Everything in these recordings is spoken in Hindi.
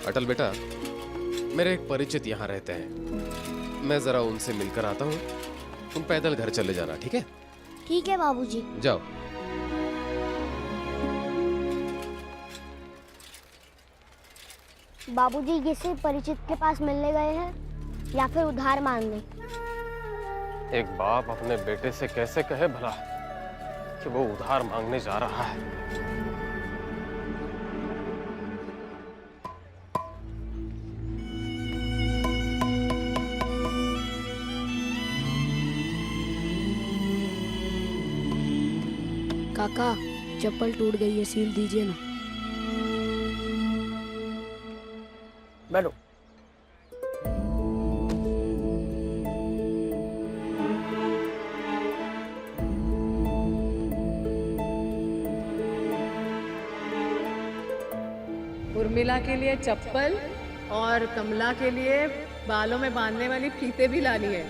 अटल बेटा, मेरे एक परिचित यहाँ रहते हैं, मैं जरा उनसे मिलकर आता हूँ। तुम पैदल घर चले जाना, ठीक है? ठीक है बाबूजी। जाओ। बाबूजी किसी परिचित के पास मिलने गए हैं या फिर उधार मांगने? एक बाप अपने बेटे से कैसे कहे भला कि वो उधार मांगने जा रहा है? काका, चप्पल टूट गई है, सील दीजिए ना। बैठो। उर्मिला के लिए चप्पल और कमला के लिए बालों में बांधने वाली फीते भी लानी है।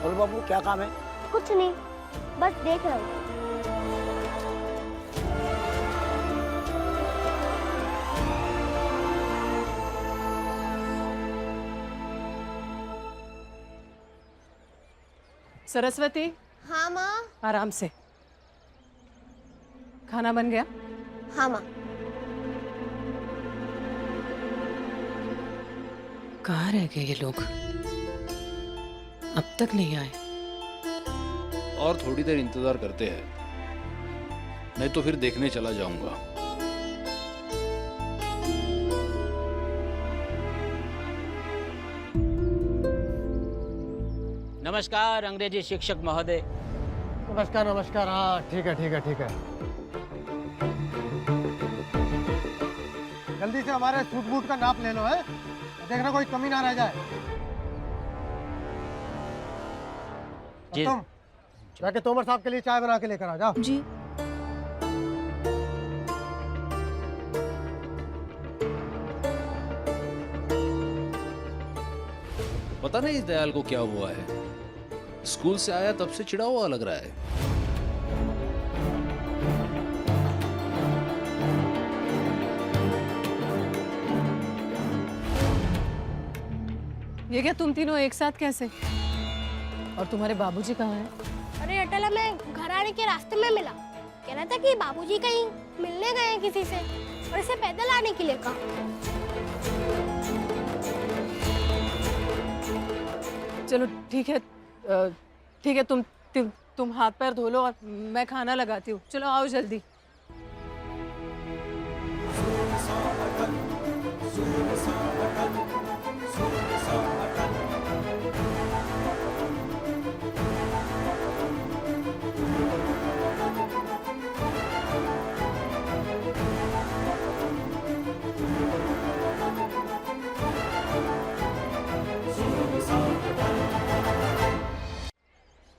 बोलो बाबू, क्या काम है? कुछ नहीं, बस देख रहा हूँ। सरस्वती, हाँ माँ। आराम से। खाना बन गया? हाँ माँ। कहाँ रह गए ये लोग? अब तक नहीं आए। और थोड़ी देर इंतजार करते हैं, नहीं तो फिर देखने चला जाऊंगा। नमस्कार अंग्रेजी शिक्षक महोदय। नमस्कार नमस्कार। हाँ ठीक है ठीक है ठीक है। जल्दी से हमारे सूट बूट का नाप ले लो है, देखना कोई कमी ना रह जाए। जी। तुम जाके तोमर साहब के लिए चाय बना के लेकर आ जाओ। जी। पता नहीं इस दयाल को क्या हुआ है, स्कूल से आया तब से चिढ़ा हुआ लग रहा है। ये क्या तुम तीनों एक साथ कैसे? और तुम्हारे बाबूजी कहाँ हैं? अरे अटल, हमें घर आने के रास्ते में मिला। कह रहा था कि बाबूजी कहीं मिलने गए हैं किसी से और इसे पैदल आने के लिए कहा। चलो ठीक है, ठीक है, तुम हाथ पैर धो लो और मैं खाना लगाती हूँ। चलो आओ जल्दी।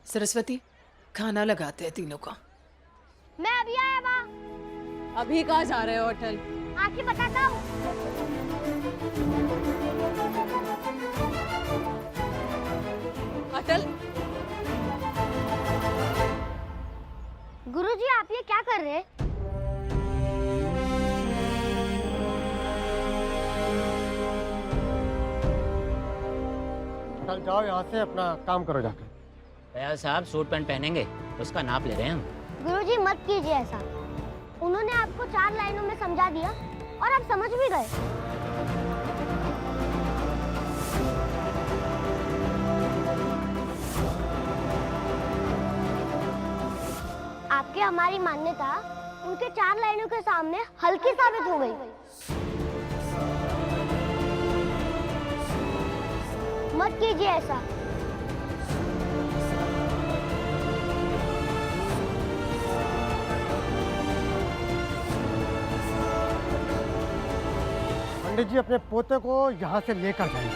सरस्वती, खाना लगाते हैं तीनों का। मैं अभी आया माँ। अभी कहाँ जा रहे हो अटल? आके बताता हूँ। अटल, गुरुजी, आप ये क्या कर रहे हैं? कल जाओ यहाँ से, अपना काम करो जाकर। फयाज साहब सूट पैंट पहनेंगे, उसका नाप ले रहे हैं हम। गुरुजी मत कीजिए ऐसा। उन्होंने आपको 4 लाइनों में समझा दिया और आप समझ भी गए। आपके हमारी मान्यता उनके 4 लाइनों के सामने हल्की साबित हो गई। मत कीजिए ऐसा। पंडित जी अपने पोते को यहाँ से लेकर जाइए।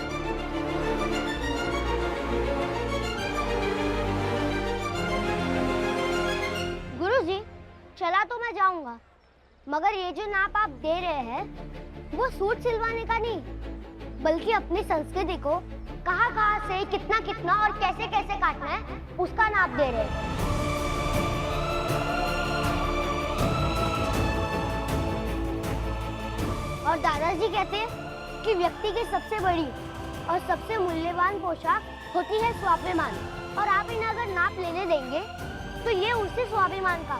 गुरुजी, चला तो मैं जाऊंगा, मगर ये जो नाप आप दे रहे हैं वो सूट सिलवाने का नहीं, बल्कि अपनी संस्कृति को कहाँ से कितना कितना और कैसे कैसे काटना है उसका नाप दे रहे हैं। और दादाजी कहते हैं कि व्यक्ति की सबसे बड़ी और सबसे मूल्यवान पोशाक होती है स्वाभिमान, और आप इन्हें अगर नाप लेने देंगे तो ये उसी स्वाभिमान का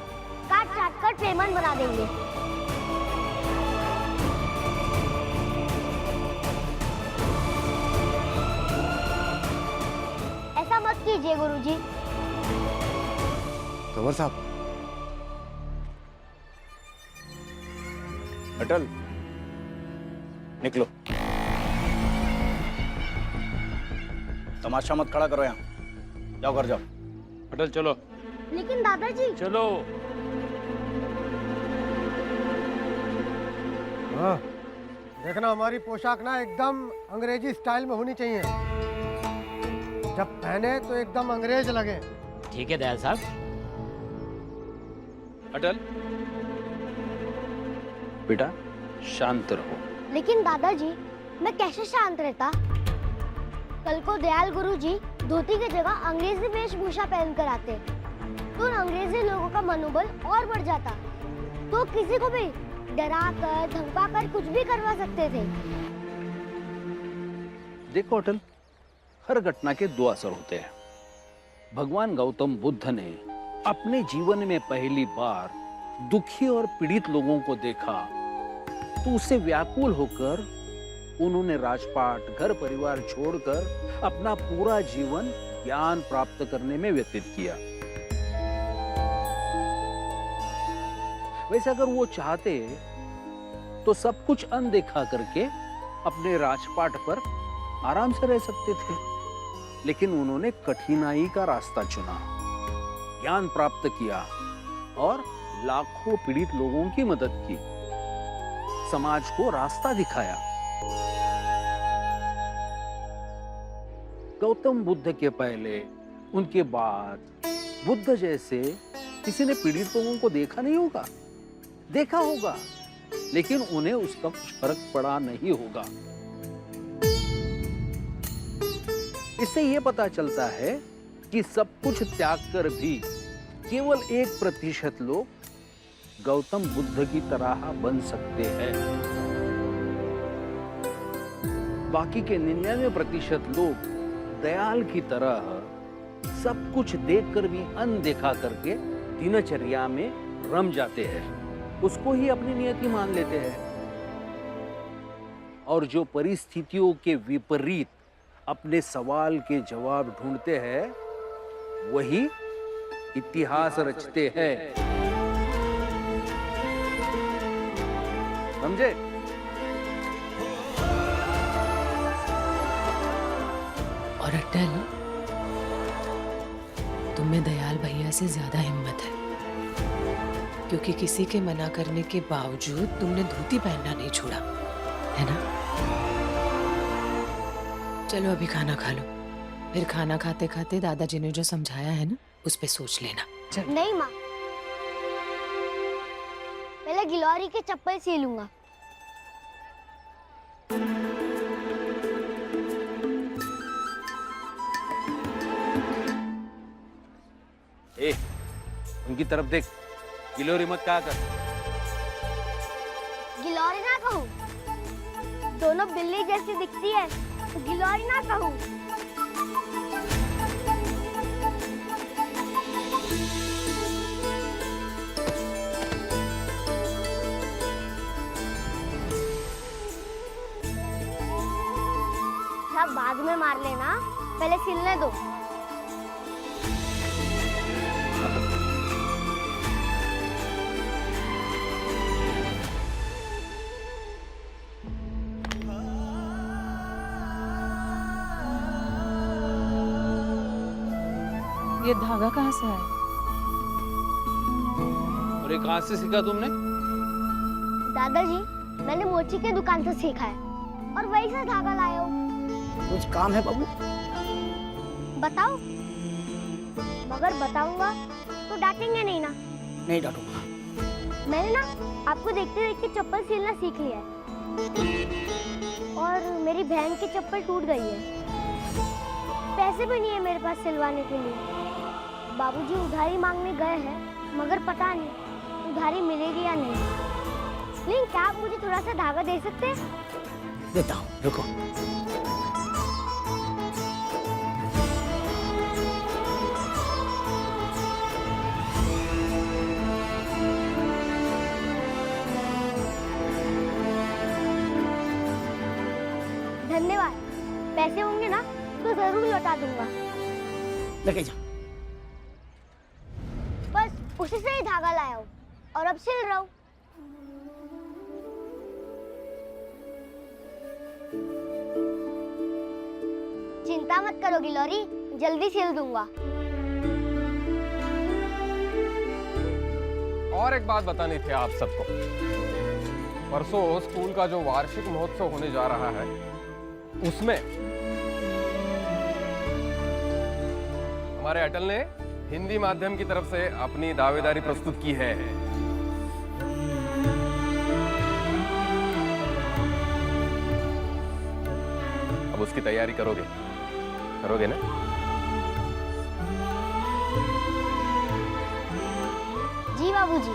काट चाट कर पेमन बना देंगे। ऐसा मत कीजिए गुरुजी। कंवर साहब, अटल निकलो, तमाशा मत खड़ा करो यहाँ, जाओ घर जाओ। अटल चलो। लेकिन दादाजी। चलो। हाँ, देखना हमारी पोशाक ना एकदम अंग्रेजी स्टाइल में होनी चाहिए। जब पहने तो एकदम अंग्रेज लगे। ठीक है दयाल साहब। अटल बेटा शांत रहो। लेकिन दादाजी मैं कैसे शांत रहता? कल को दयाल गुरुजी धोती की जगह अंग्रेजी वेशभूषा पहनकर आते तो उन अंग्रेजी लोगों का मनोबल और बढ़ जाता, तो किसी को भी डरा कर धमका कर कुछ भी करवा सकते थे। देखो अटल, हर घटना के दो असर होते हैं। भगवान गौतम बुद्ध ने अपने जीवन में पहली बार दुखी और पीड़ित लोगों को देखा तो उससे व्याकुल होकर उन्होंने राजपाट, घर परिवार छोड़कर अपना पूरा जीवन ज्ञान प्राप्त करने में व्यतीत किया। वैसे अगर वो चाहते तो सब कुछ अनदेखा करके अपने राजपाट पर आराम से रह सकते थे, लेकिन उन्होंने कठिनाई का रास्ता चुना, ज्ञान प्राप्त किया और लाखों पीड़ित लोगों की मदद की, समाज को रास्ता दिखाया। गौतम बुद्ध के पहले, उनके बाद बुद्ध जैसे किसी ने पीड़ित लोगों को देखा नहीं होगा, देखा होगा, लेकिन उन्हें उसका कुछ फर्क पड़ा नहीं होगा। इससे यह पता चलता है कि सब कुछ त्याग कर भी केवल 1% लोग गौतम बुद्ध की तरह बन सकते हैं। बाकी के 99% लोग दयाल की तरह सब कुछ देखकर भी अनदेखा करके दिनचर्या में रम जाते हैं, उसको ही अपनी नियति मान लेते हैं, और जो परिस्थितियों के विपरीत अपने सवाल के जवाब ढूंढते हैं वही इतिहास रचते हैं। समझे? और अटल, तुम्हें दयाल भैया से ज्यादा हिम्मत है, क्योंकि किसी के मना करने के बावजूद तुमने धोती पहनना नहीं छोड़ा, है ना? चलो अभी खाना खा लो, फिर खाना खाते खाते दादाजी ने जो समझाया है ना उस पे सोच लेना। चलो। नहीं माँ, पहले गिलौरी के चप्पल सीलूंगा। ए, उनकी तरफ देख, गिलोरी मत कहा कर। गिलौरी ना कहूँ, दोनों बिल्ली जैसी दिखती है, तो गिलौरी ना कहूँ। सब बाद में मार लेना, पहले सिलने दो। ये धागा कहाँ से आया? और ये कहाँ से सीखा तुमने? दादाजी, मैंने मोची के दुकान से सीखा है और वही से धागा लाए हो। कुछ काम है बाबू? बताओ, मगर बताऊंगा तो डांटेंगे नहीं ना? नहीं डांटूंगा। मैंने ना आपको देखते देखते चप्पल सिलना सीख लिया है और मेरी बहन की चप्पल टूट गई है। पैसे भी नहीं है मेरे पास सिलवाने के लिए। बाबूजी उधारी मांगने गए हैं मगर पता नहीं उधारी मिलेगी या नहीं। लेकिन क्या आप मुझे थोड़ा सा धागा दे सकते हैं? देता हूँ, रुको। धन्यवाद। पैसे होंगे ना तो जरूर लौटा दूंगा। लेके जा। बस उसी से ही धागा लाया हूँ और अब सिल रहा हूँ। चिंता मत करो गिलोरी, जल्दी सिल दूंगा। और एक बात बतानी थी आप सबको। परसों स्कूल का जो वार्षिक महोत्सव होने जा रहा है उसमें हमारे अटल ने हिंदी माध्यम की तरफ से अपनी दावेदारी प्रस्तुत की है। अब उसकी तैयारी करोगे ना? जी बाबूजी।